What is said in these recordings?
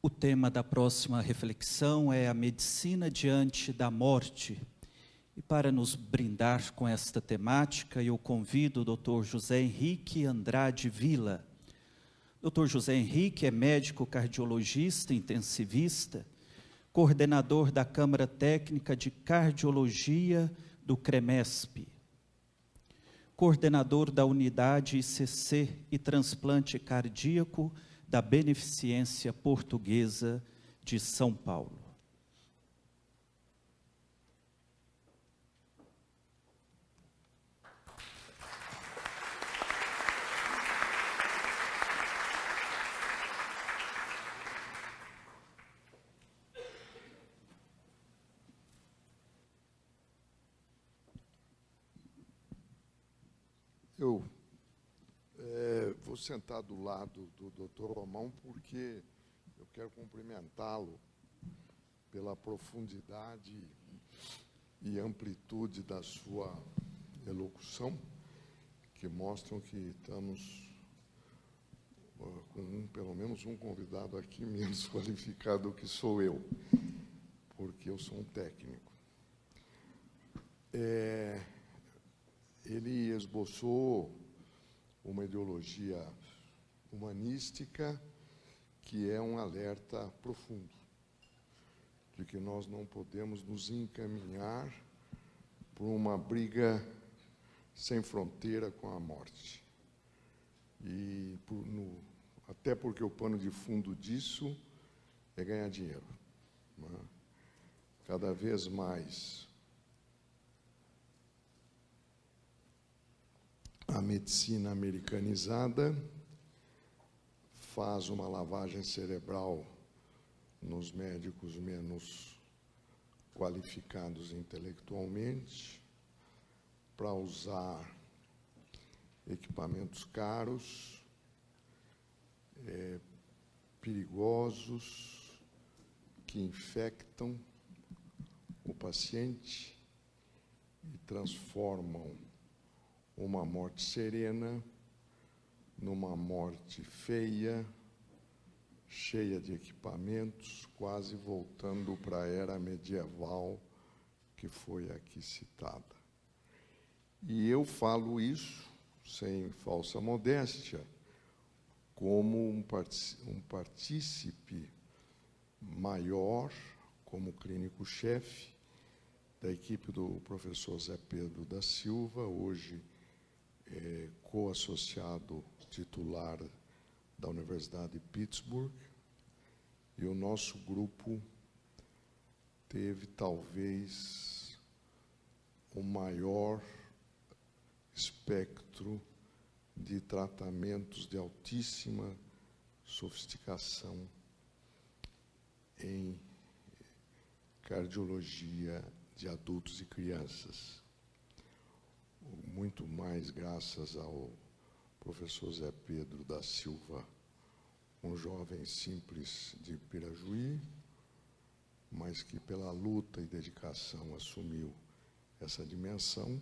O tema da próxima reflexão é a medicina diante da morte. E para nos brindar com esta temática, eu convido o Dr. José Henrique Andrade Villa. Dr. José Henrique é médico cardiologista intensivista, coordenador da Câmara Técnica de Cardiologia do CREMESP, coordenador da Unidade ICC e Transplante Cardíaco da Beneficência Portuguesa de São Paulo. Eu vou sentar do lado do Dr. Romão porque eu quero cumprimentá-lo pela profundidade e amplitude da sua elocução, que mostram que estamos com pelo menos um convidado aqui menos qualificado do que sou eu, porque eu sou um técnico. Ele esboçou uma ideologia humanística que é um alerta profundo de que nós não podemos nos encaminhar por uma briga sem fronteira com a morte. E até porque o pano de fundo disso é ganhar dinheiro, né? Cada vez mais a medicina americanizada faz uma lavagem cerebral nos médicos menos qualificados intelectualmente para usar equipamentos caros, perigosos, que infectam o paciente e transformam uma morte serena numa morte feia, cheia de equipamentos, quase voltando para a era medieval que foi aqui citada. E eu falo isso, sem falsa modéstia, como um partícipe maior, como clínico-chefe da equipe do professor Zé Pedro da Silva, hoje co-associado titular da Universidade de Pittsburgh, e o nosso grupo teve talvez o maior espectro de tratamentos de altíssima sofisticação em cardiologia de adultos e crianças. Muito mais graças ao professor Zé Pedro da Silva, um jovem simples de Pirajuí, mas que pela luta e dedicação assumiu essa dimensão.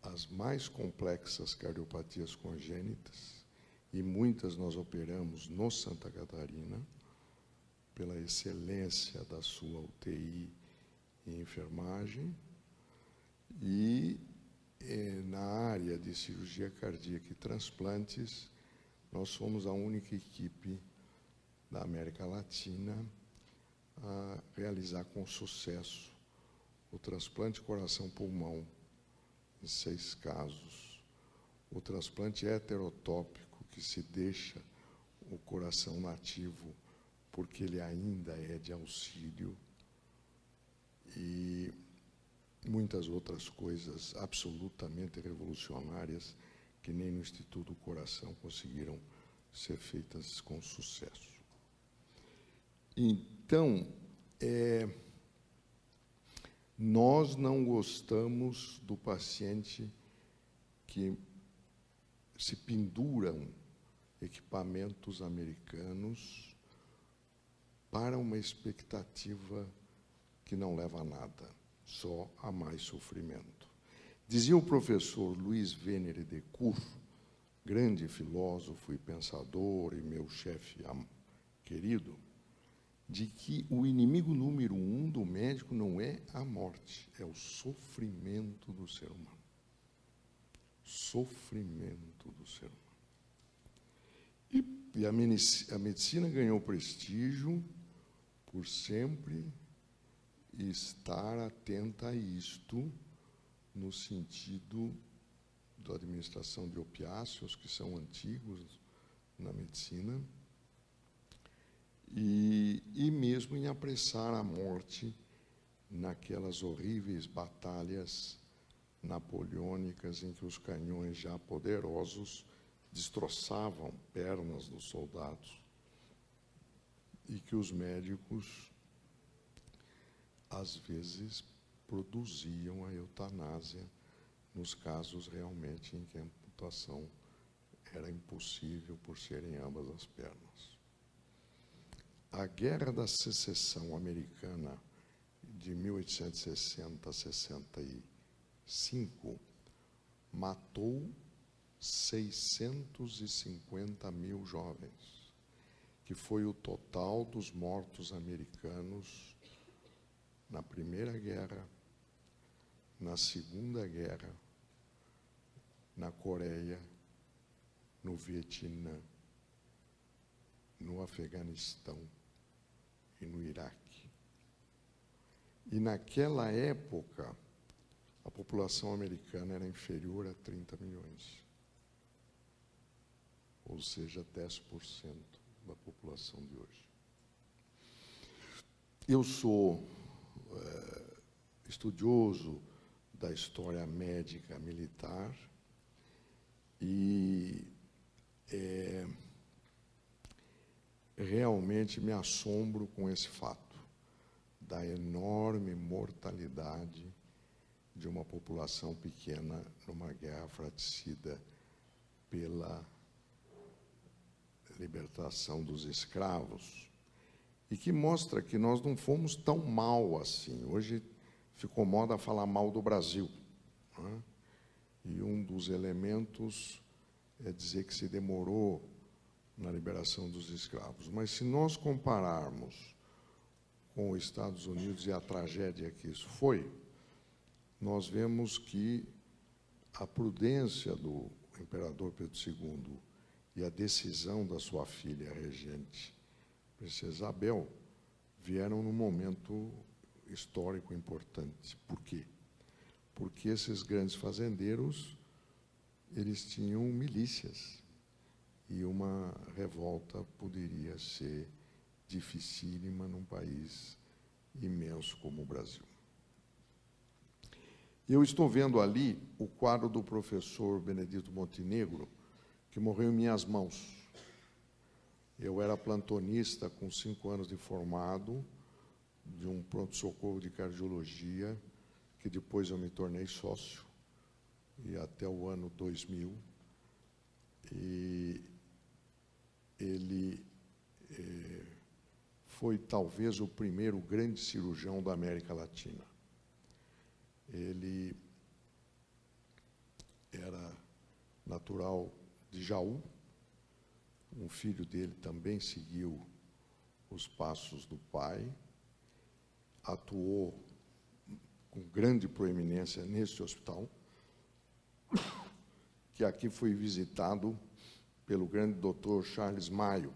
As mais complexas cardiopatias congênitas, e muitas nós operamos no Santa Catarina, pela excelência da sua UTI e enfermagem, e na área de cirurgia cardíaca e transplantes, nós somos a única equipe da América Latina a realizar com sucesso o transplante coração-pulmão em 6 casos, o transplante heterotópico, que se deixa o coração nativo porque ele ainda é de auxílio, e muitas outras coisas absolutamente revolucionárias que nem no Instituto do Coração conseguiram ser feitas com sucesso. Então, nós não gostamos do paciente que se penduram equipamentos americanos para uma expectativa que não leva a nada, só a mais sofrimento. Dizia o professor Luiz Venere de Cour, grande filósofo e pensador e meu chefe querido, de que o inimigo número 1 do médico não é a morte, é o sofrimento do ser humano. Sofrimento do ser humano. E a medicina ganhou prestígio por sempre estar atenta a isto, no sentido da administração de opiáceos, que são antigos na medicina, e mesmo em apressar a morte naquelas horríveis batalhas napoleônicas em que os canhões já poderosos destroçavam pernas dos soldados e que os médicos, às vezes, produziam a eutanásia nos casos realmente em que a amputação era impossível por serem ambas as pernas. A Guerra da Secessão Americana de 1860 a 65 matou 650 mil jovens, que foi o total dos mortos americanos na Primeira Guerra, na Segunda Guerra, na Coreia, no Vietnã, no Afeganistão e no Iraque. E naquela época, a população americana era inferior a 30 milhões, ou seja, 10% da população de hoje. Eu sou estudioso da história médica militar e realmente me assombro com esse fato da enorme mortalidade de uma população pequena numa guerra fratricida pela libertação dos escravos, e que mostra que nós não fomos tão mal assim. Hoje ficou moda falar mal do Brasil, né? E um dos elementos é dizer que se demorou na liberação dos escravos. Mas se nós compararmos com os Estados Unidos e a tragédia que isso foi, nós vemos que a prudência do imperador Pedro II e a decisão da sua filha regente, Princesa Isabel, vieram num momento histórico importante. Por quê? Porque esses grandes fazendeiros, eles tinham milícias, e uma revolta poderia ser dificílima num país imenso como o Brasil. Eu estou vendo ali o quadro do professor Benedito Montenegro, que morreu em minhas mãos. Eu era plantonista com 5 anos de formado, de um pronto-socorro de cardiologia, que depois eu me tornei sócio, e até o ano 2000. E ele foi talvez o primeiro grande cirurgião da América Latina. Ele era natural de Jaú, um filho dele também seguiu os passos do pai, atuou com grande proeminência neste hospital, que aqui foi visitado pelo grande doutor Charles Mayo,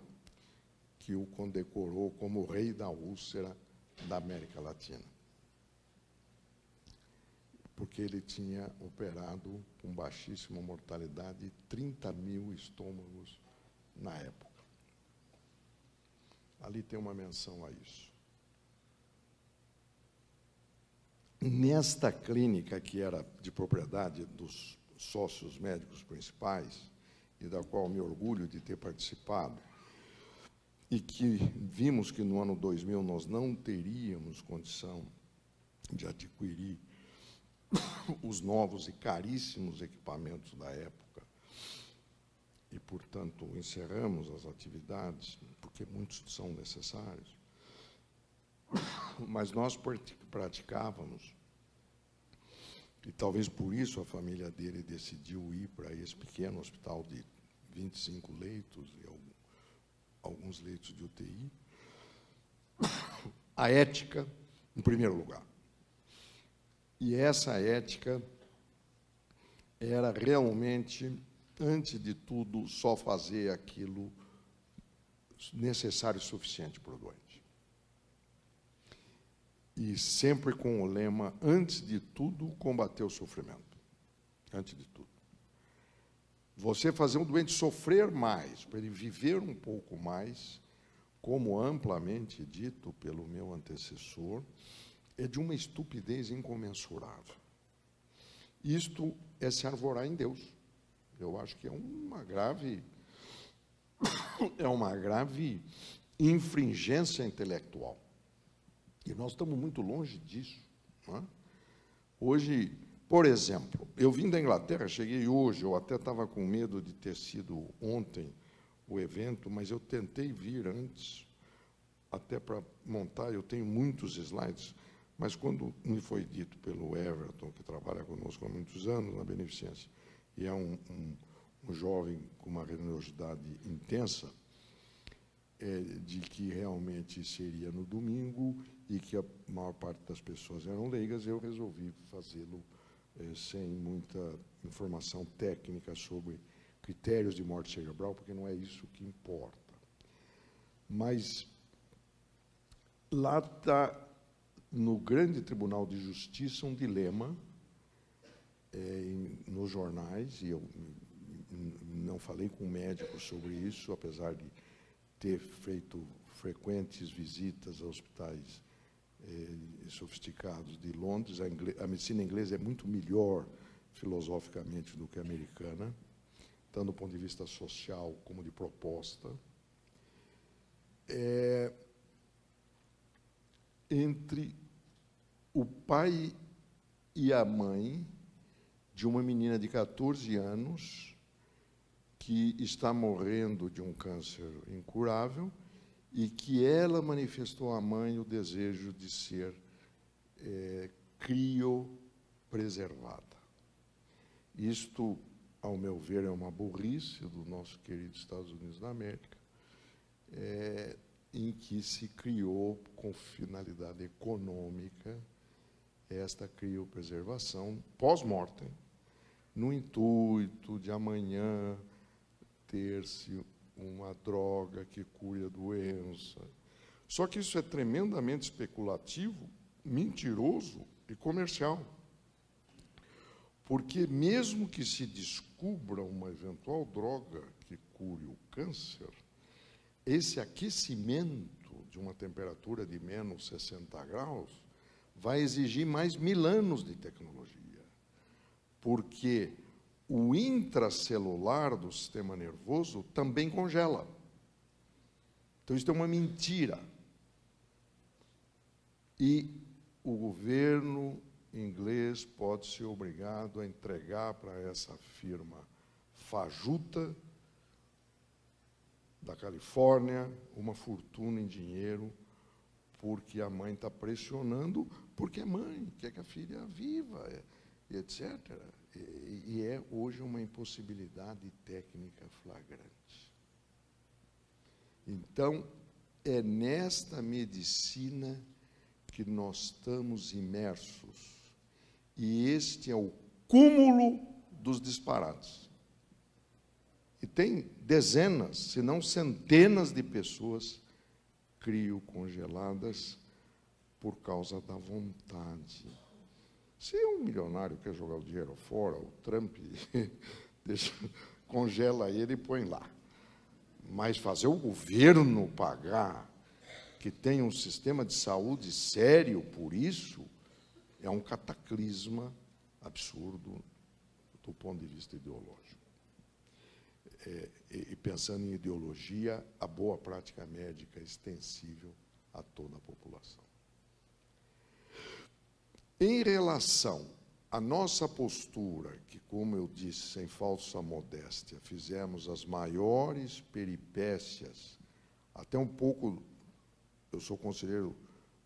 que o condecorou como o rei da úlcera da América Latina, porque ele tinha operado com baixíssima mortalidade 30 mil estômagos na época. Ali tem uma menção a isso. Nesta clínica, que era de propriedade dos sócios médicos principais, e da qual me orgulho de ter participado, e que vimos que no ano 2000 nós não teríamos condição de adquirir os novos e caríssimos equipamentos da época, e, portanto, encerramos as atividades, porque muitos são necessários, mas nós praticávamos, e talvez por isso a família dele decidiu ir para esse pequeno hospital de 25 leitos e alguns leitos de UTI. A ética, em primeiro lugar. E essa ética era realmente, antes de tudo, só fazer aquilo necessário e suficiente para o doente. E sempre com o lema, antes de tudo, combater o sofrimento. Antes de tudo. Você fazer um doente sofrer mais, para ele viver um pouco mais, como amplamente dito pelo meu antecessor, é de uma estupidez incomensurável. Isto é se arvorar em Deus. Eu acho que é uma grave infringência intelectual. E nós estamos muito longe disso. Não é? Hoje, por exemplo, eu vim da Inglaterra, cheguei hoje, eu até estava com medo de ter sido ontem o evento, mas eu tentei vir antes, até para montar, eu tenho muitos slides, mas quando me foi dito pelo Everton, que trabalha conosco há muitos anos na Beneficência, e é um jovem com uma generosidade intensa, de que realmente seria no domingo e que a maior parte das pessoas eram leigas, eu resolvi fazê-lo sem muita informação técnica sobre critérios de morte cerebral, porque não é isso que importa. Mas lá está, no grande Tribunal de Justiça, um dilema nos jornais, e eu não falei com médicos sobre isso, apesar de ter feito frequentes visitas a hospitais sofisticados de Londres. A medicina inglesa é muito melhor filosoficamente do que a americana, tanto do ponto de vista social como de proposta. Entre o pai e a mãe de uma menina de 14 anos que está morrendo de um câncer incurável e que ela manifestou à mãe o desejo de ser criopreservada. Isto, ao meu ver, é uma burrice do nosso querido Estados Unidos da América, em que se criou, com finalidade econômica, esta criopreservação pós-mortem, no intuito de amanhã ter-se uma droga que cure a doença. Só que isso é tremendamente especulativo, mentiroso e comercial. Porque mesmo que se descubra uma eventual droga que cure o câncer, esse aquecimento de uma temperatura de menos 60 graus vai exigir mais 1000 anos de tecnologia, porque o intracelular do sistema nervoso também congela. Então, isso é uma mentira. E o governo inglês pode ser obrigado a entregar para essa firma fajuta da Califórnia uma fortuna em dinheiro, porque a mãe está pressionando, porque é mãe, quer que a filha viva, e etc. E é hoje uma impossibilidade técnica flagrante. Então, é nesta medicina que nós estamos imersos. E este é o cúmulo dos disparates. E tem dezenas, se não centenas de pessoas criocongeladas por causa da vontade. Se um milionário quer jogar o dinheiro fora, o Trump congela ele e põe lá. Mas fazer o governo pagar, que tem um sistema de saúde sério por isso, é um cataclisma absurdo do ponto de vista ideológico. E pensando em ideologia, a boa prática médica é extensível a toda a população. Em relação à nossa postura, que, como eu disse, sem falsa modéstia, fizemos as maiores peripécias, até um pouco, eu sou conselheiro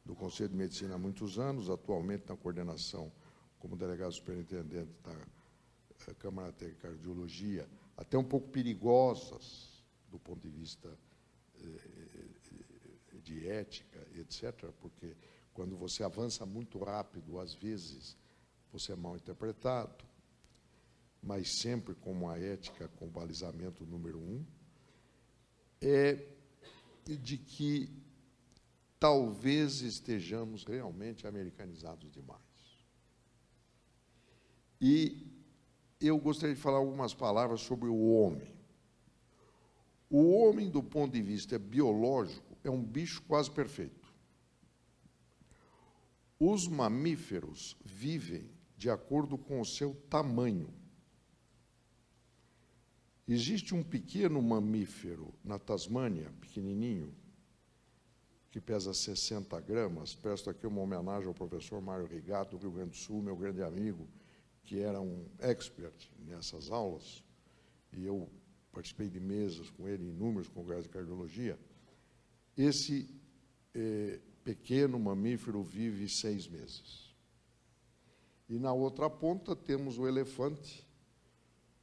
do Conselho de Medicina há muitos anos, atualmente na coordenação como delegado superintendente da Câmara Técnica de Cardiologia, até um pouco perigosas do ponto de vista de ética, etc., porque quando você avança muito rápido, às vezes, você é mal interpretado, mas sempre como a ética com balizamento número 1, é de que talvez estejamos realmente americanizados demais. E eu gostaria de falar algumas palavras sobre o homem. O homem, do ponto de vista biológico, é um bicho quase perfeito. Os mamíferos vivem de acordo com o seu tamanho. Existe um pequeno mamífero na Tasmânia, pequenininho, que pesa 60 gramas. Presto aqui uma homenagem ao professor Mário Rigato, do Rio Grande do Sul, meu grande amigo, que era um expert nessas aulas, e eu participei de mesas com ele em inúmeros congressos de cardiologia. Esse pequeno mamífero vive 6 meses. E na outra ponta temos o elefante,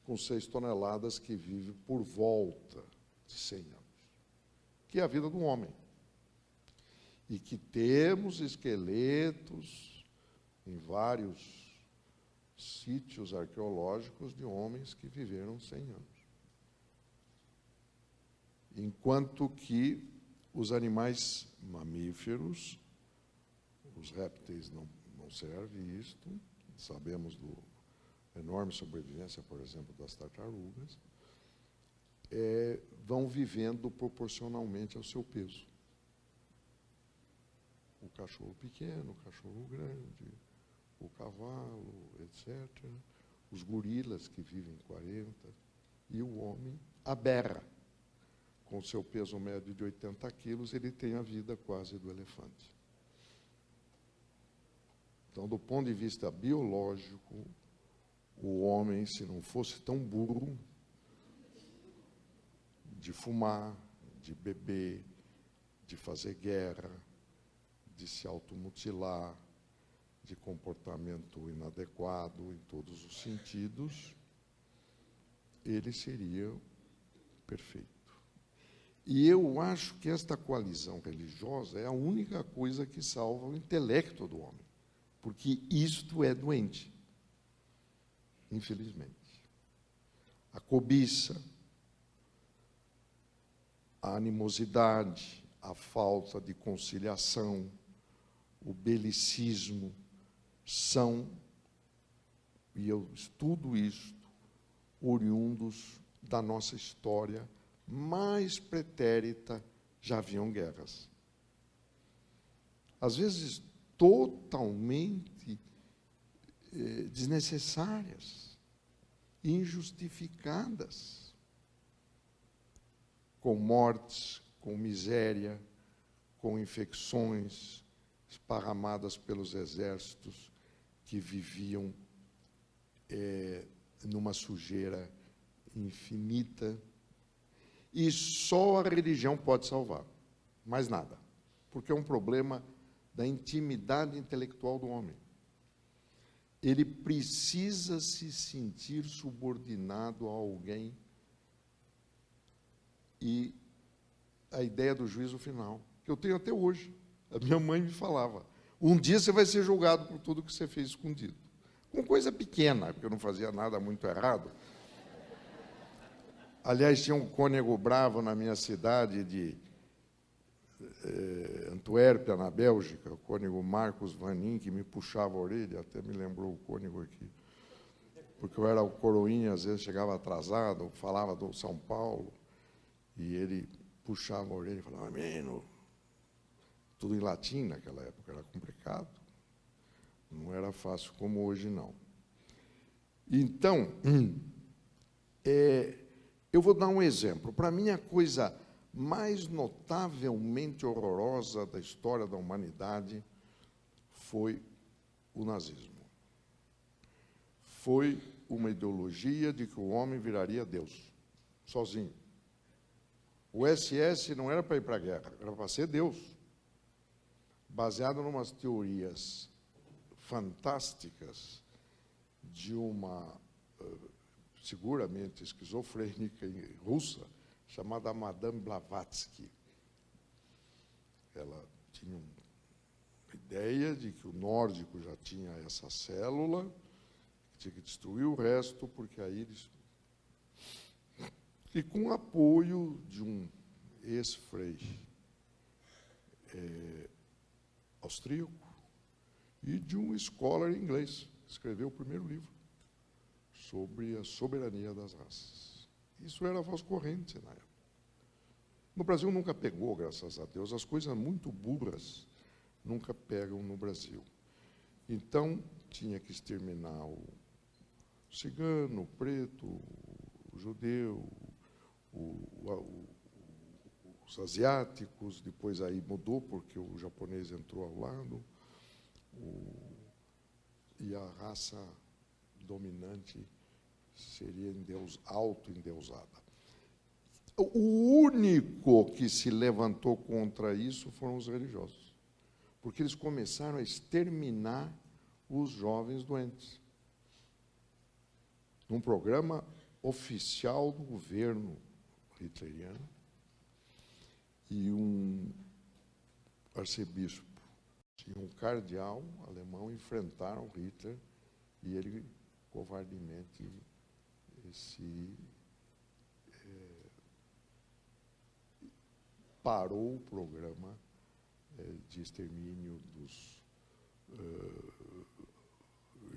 com 6 toneladas, que vive por volta de 100 anos, que é a vida do homem. E que temos esqueletos em vários sítios arqueológicos de homens que viveram 100 anos. Enquanto que os animais mamíferos, os répteis não servem isto, sabemos do enorme sobrevivência, por exemplo, das tartarugas, vão vivendo proporcionalmente ao seu peso. O cachorro pequeno, o cachorro grande, o cavalo, etc. Os gorilas, que vivem 40, e o homem aberra. Com seu peso médio de 80 quilos, ele tem a vida quase do elefante. Então, do ponto de vista biológico, o homem, se não fosse tão burro de fumar, de beber, de fazer guerra, de se automutilar, de comportamento inadequado em todos os sentidos, ele seria perfeito. E eu acho que esta coalizão religiosa é a única coisa que salva o intelecto do homem, porque isto é doente, infelizmente. A cobiça, a animosidade, a falta de conciliação, o belicismo, são, e eu estudo isto, oriundos da nossa história mais pretérita. Já haviam guerras. Às vezes totalmente desnecessárias, injustificadas, com mortes, com miséria, com infecções esparramadas pelos exércitos que viviam numa sujeira infinita. E só a religião pode salvar, mais nada, porque é um problema da intimidade intelectual do homem. Ele precisa se sentir subordinado a alguém, e a ideia do juízo final, que eu tenho até hoje. A minha mãe me falava, um dia você vai ser julgado por tudo que você fez escondido. Com coisa pequena, porque eu não fazia nada muito errado. Aliás, tinha um cônego bravo na minha cidade de Antuérpia, na Bélgica, o cônego Marcos Vanin, que me puxava a orelha, até me lembrou o cônego aqui, porque eu era o coroinha, às vezes chegava atrasado, falava do São Paulo, e ele puxava a orelha e falava, menino, tudo em latim naquela época, era complicado, não era fácil como hoje, não. Então, eu vou dar um exemplo. Para mim, a coisa mais notavelmente horrorosa da história da humanidade foi o nazismo. Foi uma ideologia de que o homem viraria Deus, sozinho. O SS não era para ir para a guerra, era para ser Deus, baseado em umas teorias fantásticas de uma seguramente esquizofrênica, russa, chamada Madame Blavatsky. Ela tinha uma ideia de que o nórdico já tinha essa célula, que tinha que destruir o resto, porque aí eles... E com o apoio de um ex-frei austríaco e de um scholar inglês, que escreveu o primeiro livro sobre a soberania das raças. Isso era a voz corrente na época. No Brasil nunca pegou, graças a Deus. As coisas muito burras nunca pegam no Brasil. Então, tinha que exterminar o cigano, o preto, o judeu, os asiáticos, depois aí mudou, porque o japonês entrou ao lado, e a raça dominante seria auto-endeusada. O único que se levantou contra isso foram os religiosos, porque eles começaram a exterminar os jovens doentes. Num programa oficial do governo hitleriano, e um arcebispo e um cardeal alemão enfrentaram Hitler, e ele covardemente parou o programa de extermínio dos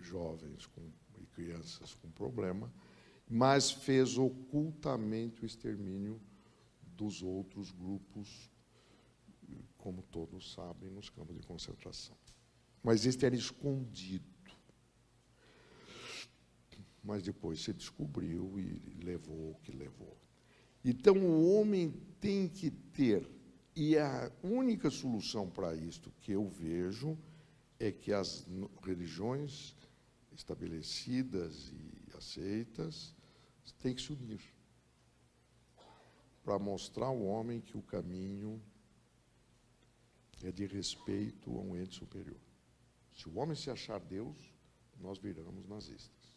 jovens e crianças com problema, mas fez ocultamente o extermínio dos outros grupos, como todos sabem, nos campos de concentração. Mas este era escondido. Mas depois se descobriu e levou o que levou. Então, o homem tem que ter, e a única solução para isto que eu vejo é que as religiões estabelecidas e aceitas têm que se unir para mostrar ao homem que o caminho é de respeito a um ente superior. Se o homem se achar Deus, nós viramos nazistas,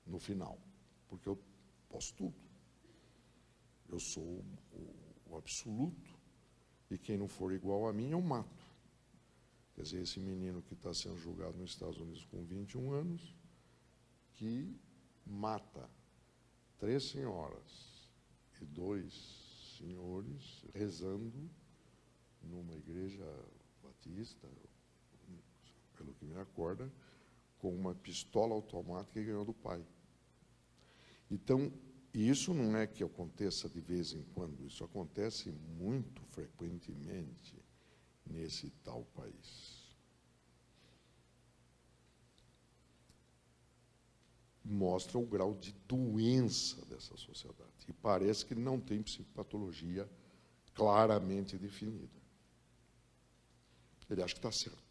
no final, porque eu posso tudo. Eu sou o absoluto, e quem não for igual a mim, eu mato. Quer dizer, esse menino que está sendo julgado nos Estados Unidos com 21 anos, que mata 3 senhoras e 2 senhores rezando numa igreja batista, pelo que me recorda, com uma pistola automática que ganhou do pai. Então, isso não é que aconteça de vez em quando, isso acontece muito frequentemente nesse tal país. Mostra o grau de doença dessa sociedade. E parece que não tem psicopatologia claramente definida. Ele acha que está certo.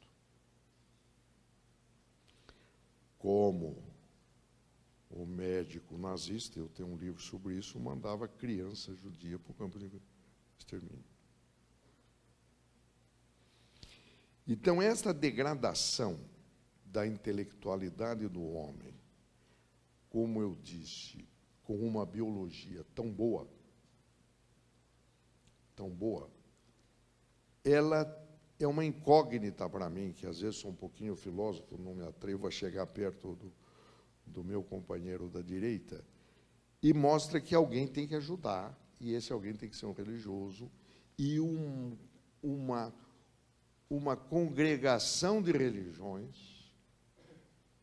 Como o médico nazista, eu tenho um livro sobre isso, mandava criança judia para o campo de extermínio. Então, esta degradação da intelectualidade do homem, como eu disse, com uma biologia tão boa, ela é uma incógnita para mim, que às vezes sou um pouquinho filósofo, não me atrevo a chegar perto do meu companheiro da direita, e mostra que alguém tem que ajudar, e esse alguém tem que ser um religioso, e uma congregação de religiões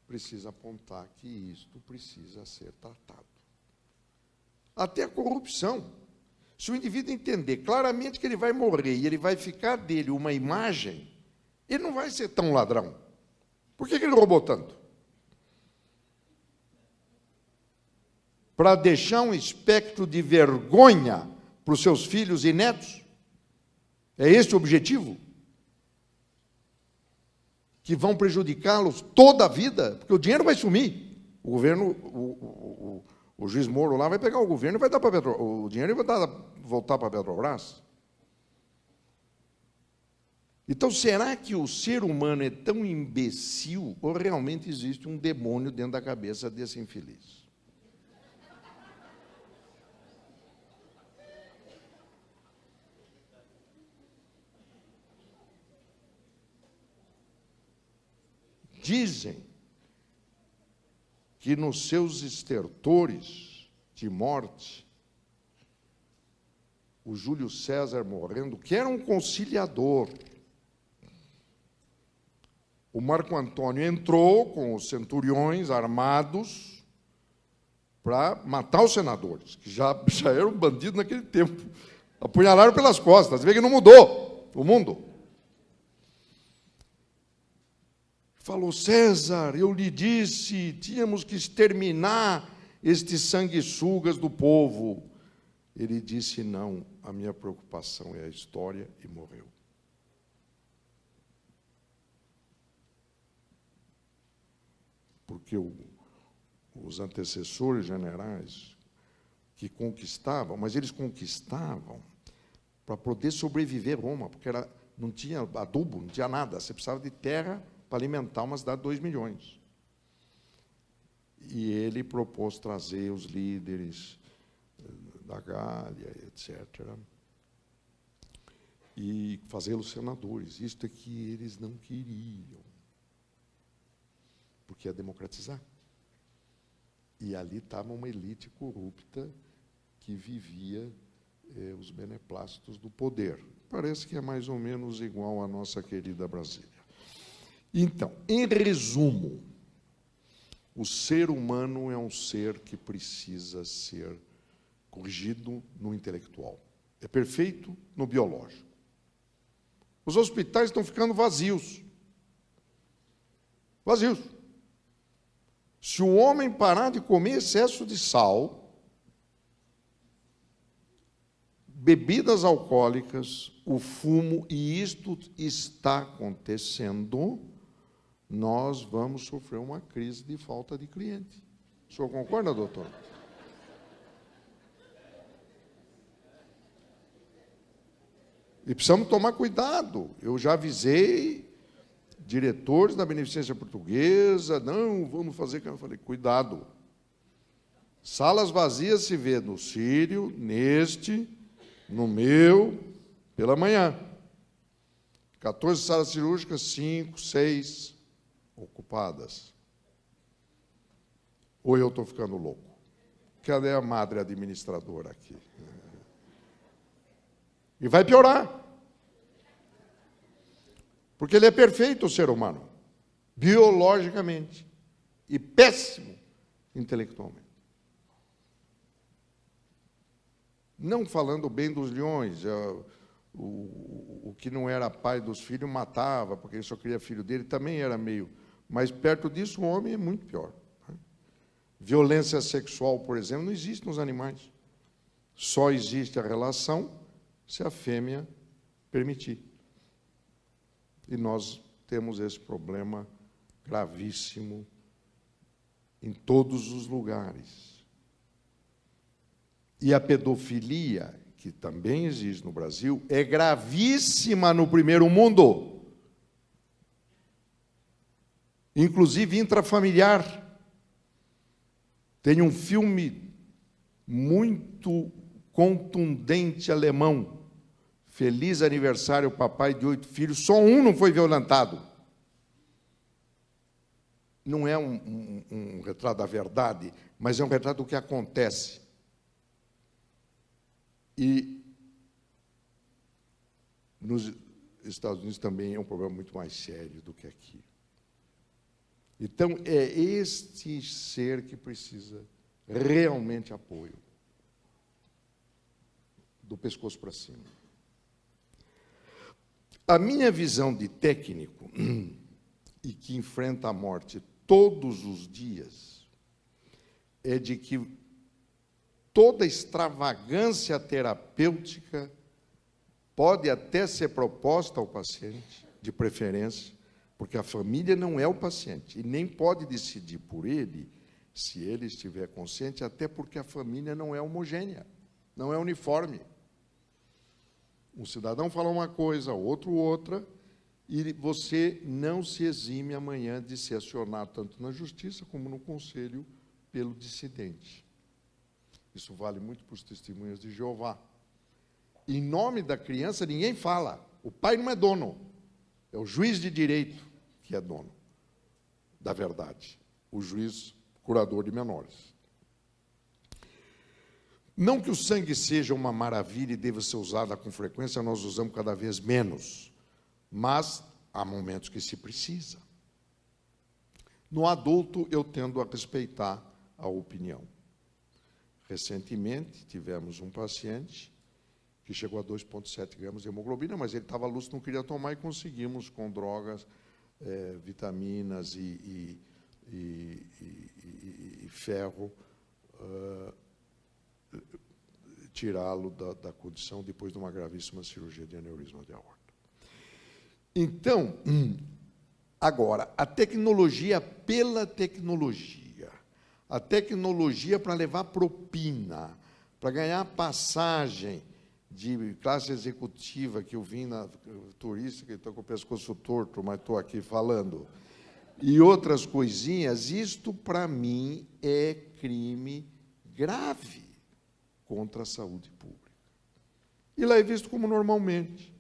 precisa apontar que isto precisa ser tratado. Até a corrupção. Se o indivíduo entender claramente que ele vai morrer e ele vai ficar dele uma imagem, ele não vai ser tão ladrão. Por que ele roubou tanto? Para deixar um espectro de vergonha para os seus filhos e netos? É esse o objetivo? Que vão prejudicá-los toda a vida, porque o dinheiro vai sumir. O governo, o juiz Moro lá vai pegar o governo e vai dar para o dinheiro e vai voltar para a Petrobras. Então, será que o ser humano é tão imbecil ou realmente existe um demônio dentro da cabeça desse infeliz? Dizem que nos seus estertores de morte, o Júlio César morrendo, que era um conciliador, o Marco Antônio entrou com os centuriões armados para matar os senadores, que já eram bandidos naquele tempo. Apunhalaram pelas costas. Você vê que não mudou o mundo. Falou: César, eu lhe disse, tínhamos que exterminar estes sanguessugas do povo. Ele disse: não, a minha preocupação é a história, e morreu. Porque os antecessores generais que conquistavam, mas eles conquistavam para poder sobreviver a Roma, porque não tinha adubo, não tinha nada, você precisava de terra para alimentar uma cidade de 2 milhões. E ele propôs trazer os líderes da Gália, etc., e fazê-los senadores. Isto é que eles não queriam, porque ia democratizar. E ali estava uma elite corrupta que vivia os beneplácitos do poder. Parece que é mais ou menos igual à nossa querida Brasília. Então, em resumo, o ser humano é um ser que precisa ser corrigido no intelectual. É perfeito no biológico. Os hospitais estão ficando vazios. Vazios. Se o homem parar de comer excesso de sal, bebidas alcoólicas, o fumo, e isto está acontecendo, nós vamos sofrer uma crise de falta de cliente. O senhor concorda, doutor? E precisamos tomar cuidado. Eu já avisei diretores da Beneficência Portuguesa, não, vamos fazer... Eu falei, cuidado. Salas vazias se vê no Sírio, neste, no meu, pela manhã. 14 salas cirúrgicas, 5, 6 ocupadas. Ou eu estou ficando louco? Cadê a madre administradora aqui? E vai piorar. Porque ele é perfeito, o ser humano, biologicamente, e péssimo intelectualmente. Não falando bem dos leões, o que não era pai dos filhos matava, porque ele só queria filho dele, também era meio... Mas, perto disso, o homem é muito pior. Violência sexual, por exemplo, não existe nos animais. Só existe a relação se a fêmea permitir. E nós temos esse problema gravíssimo em todos os lugares. E a pedofilia, que também existe no Brasil, é gravíssima no primeiro mundo. Inclusive intrafamiliar. Tem um filme muito contundente alemão, Feliz Aniversário, Papai de 8 Filhos, só um não foi violentado. Não é um retrato da verdade, mas é um retrato do que acontece. E nos Estados Unidos também é um problema muito mais sério do que aqui. Então, é este ser que precisa realmente apoio, do pescoço para cima. A minha visão de técnico, e que enfrenta a morte todos os dias, é de que toda extravagância terapêutica pode até ser proposta ao paciente, de preferência, porque a família não é o paciente, e nem pode decidir por ele, se ele estiver consciente, até porque a família não é homogênea, não é uniforme. Um cidadão fala uma coisa, outro outra, e você não se exime amanhã de se acionar tanto na justiça como no conselho pelo dissidente. Isso vale muito para os testemunhas de Jeová. Em nome da criança, ninguém fala. O pai não é dono, é o juiz de direito que é dono. da verdade, o juiz curador de menores. Não que o sangue seja uma maravilha e deva ser usado com frequência, nós usamos cada vez menos, mas há momentos que se precisa. No adulto, eu tendo a respeitar a opinião. Recentemente, tivemos um paciente que chegou a 2,7 gramas de hemoglobina, mas ele estava lúcido, não queria tomar, e conseguimos, com drogas, vitaminas e ferro, tirá-lo da condição depois de uma gravíssima cirurgia de aneurisma de aorta. Então, agora, a tecnologia pela tecnologia, a tecnologia para levar propina, para ganhar passagem de classe executiva, que eu vim na turista, que estou com o pescoço torto, mas estou aqui falando, e outras coisinhas, isto, para mim, é crime grave contra a saúde pública. E lá é visto como normalmente.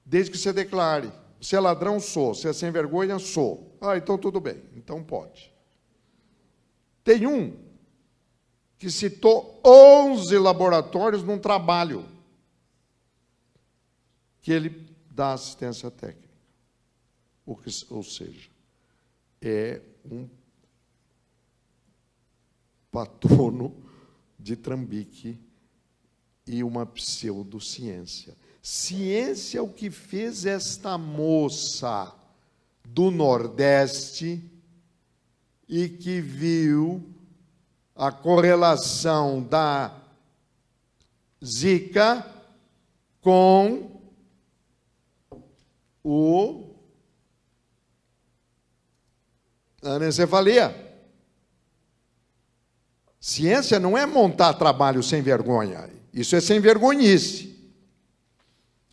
Desde que você declare, se é ladrão, sou, se é sem vergonha, sou. Ah, então tudo bem, então pode. Tem um que citou 11 laboratórios num trabalho que ele dá assistência técnica. Ou seja, é um patrono de trambique e uma pseudociência. Ciência é o que fez esta moça do Nordeste e que viu a correlação da Zika com a anencefalia. Ciência não é montar trabalho sem vergonha. Isso é sem vergonhice.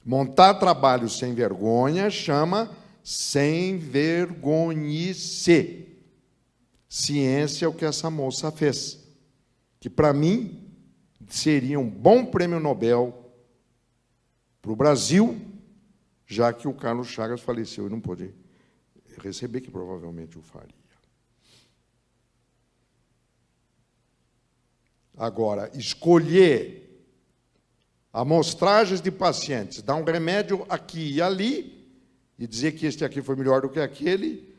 Montar trabalho sem vergonha chama sem vergonhice. Ciência é o que essa moça fez, que, para mim, seria um bom prêmio Nobel para o Brasil, já que o Carlos Chagas faleceu e não pôde receber, que provavelmente o faria. Agora, escolher amostragens de pacientes, dar um remédio aqui e ali, e dizer que este aqui foi melhor do que aquele,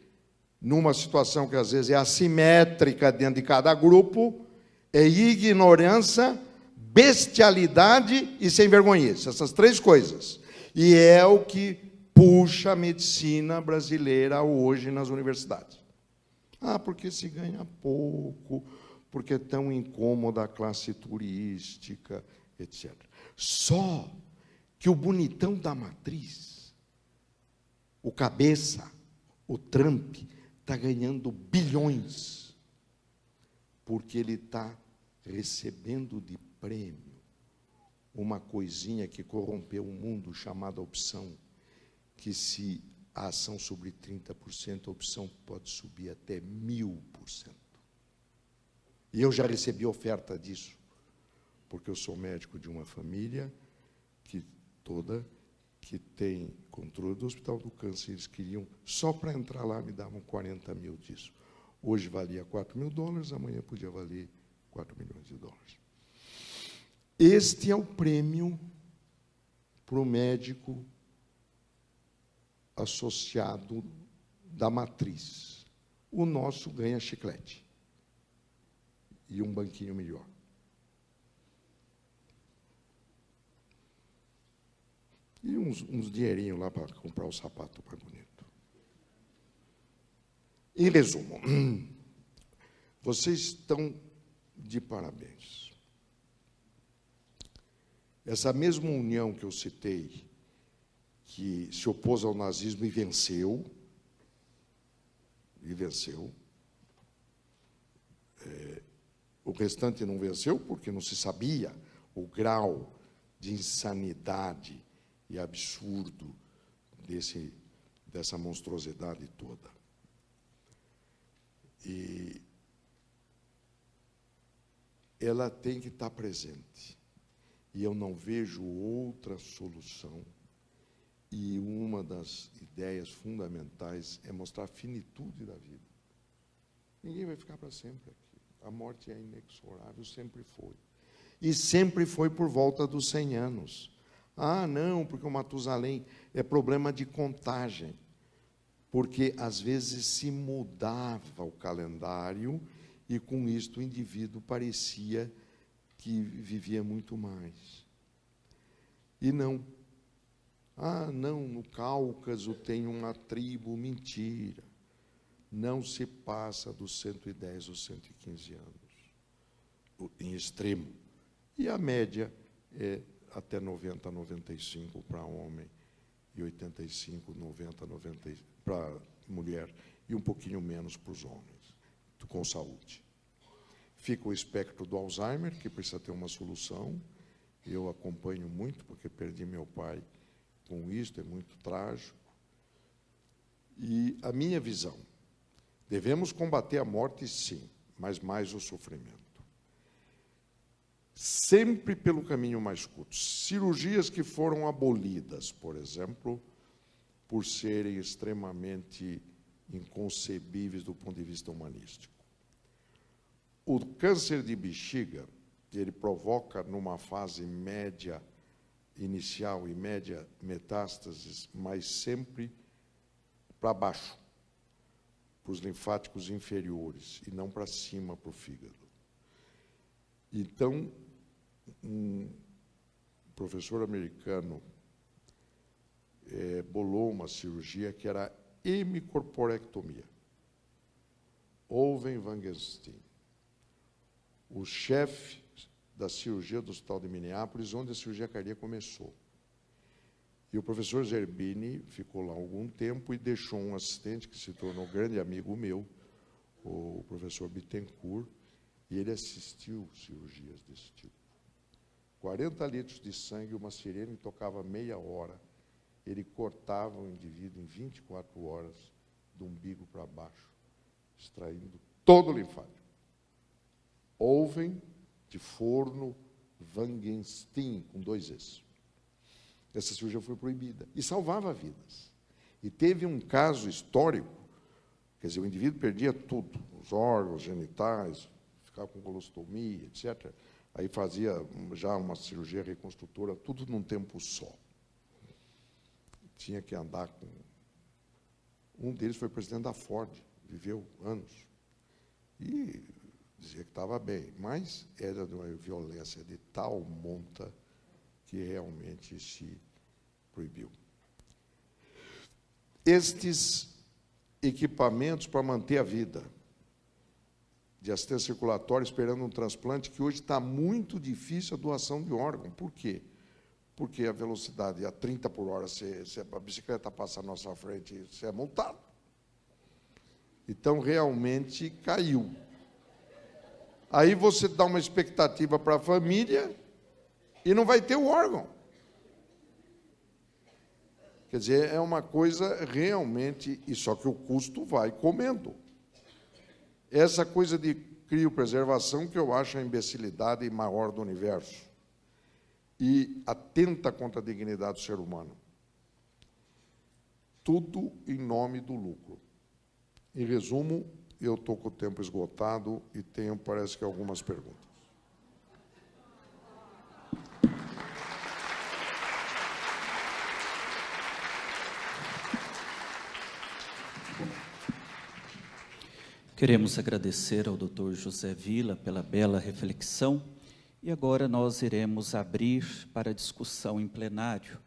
numa situação que às vezes é assimétrica dentro de cada grupo, é ignorância, bestialidade e sem vergonhice. Essas três coisas. E é o que puxa a medicina brasileira hoje nas universidades. Ah, porque se ganha pouco, porque é tão incômoda a classe turística, etc. Só que o bonitão da matriz, o cabeça, o Trump, está ganhando bilhões, porque ele está recebendo de prêmio uma coisinha que corrompeu o mundo, chamada opção, que se a ação subir 30%, a opção pode subir até 1000%. E eu já recebi oferta disso, porque eu sou médico de uma família que tem controle do Hospital do Câncer. Eles queriam, só para entrar lá, me davam 40 mil disso. Hoje valia $4.000, amanhã podia valer $4 milhões. Este é o prêmio para o médico associado da matriz. O nosso ganha chiclete e um banquinho melhor. E uns dinheirinhos lá para comprar o sapato mais bonito. Em resumo, vocês estão de parabéns. Essa mesma união que eu citei, que se opôs ao nazismo e venceu, o restante não venceu porque não se sabia o grau de insanidade e absurdo dessa monstruosidade toda. E ela tem que estar presente. E eu não vejo outra solução. E uma das ideias fundamentais é mostrar a finitude da vida. Ninguém vai ficar para sempre aqui. A morte é inexorável, sempre foi. E sempre foi por volta dos 100 anos. Ah, não, porque o Matusalém é problema de contagem. Porque, às vezes, se mudava o calendário e, com isto, o indivíduo parecia que vivia muito mais. E não. Ah, não, no Cáucaso tem uma tribo, mentira. Não se passa dos 110 ou 115 anos, em extremo. E a média é até 90, 95 para homem, e 85, 90, 90 para mulher, e um pouquinho menos para os homens, com saúde. Fica o espectro do Alzheimer, que precisa ter uma solução. Eu acompanho muito, porque perdi meu pai com isto, é muito trágico. E a minha visão, devemos combater a morte, sim, mas mais o sofrimento. Sempre pelo caminho mais curto. Cirurgias que foram abolidas, por exemplo, por serem extremamente inconcebíveis do ponto de vista humanístico. O câncer de bexiga, ele provoca, numa fase média inicial e média metástases, mas sempre para baixo, para os linfáticos inferiores, e não para cima, para o fígado. Então, um professor americano bolou uma cirurgia que era hemicorporectomia. Owen Wangenstein, o chefe da cirurgia do Hospital de Minneapolis, onde a cirurgia cardíaca começou. E o professor Zerbini ficou lá algum tempo e deixou um assistente que se tornou grande amigo meu, o professor Bittencourt, e ele assistiu cirurgias desse tipo. 40 litros de sangue, uma sirene tocava meia hora. Ele cortava o indivíduo em 24 horas, do umbigo para baixo, extraindo todo o linfático. Owen de Forno Wangenstein, com 2 Es. Essa cirurgia foi proibida e salvava vidas. E teve um caso histórico, quer dizer, o indivíduo perdia tudo, os órgãos genitais, ficava com colostomia, etc. Aí fazia já uma cirurgia reconstrutora, tudo num tempo só. Tinha que andar com... Um deles foi presidente da Ford, viveu anos. E dizia que estava bem, mas era de uma violência de tal monta que realmente se proibiu. Estes equipamentos para manter a vida, de assistência circulatória, esperando um transplante, que hoje está muito difícil a doação de órgão. Por quê? Porque a velocidade a 30 por hora, se a bicicleta passa à nossa frente, você é multado. Então, realmente, caiu. Aí você dá uma expectativa para a família e não vai ter o órgão. Quer dizer, é uma coisa realmente... E só que o custo vai comendo. Essa coisa de criopreservação que eu acho a imbecilidade maior do universo. E atenta contra a dignidade do ser humano. Tudo em nome do lucro. Em resumo, eu estou com o tempo esgotado e tenho, parece que, algumas perguntas. Queremos agradecer ao Dr. José Villa pela bela reflexão e agora nós iremos abrir para discussão em plenário.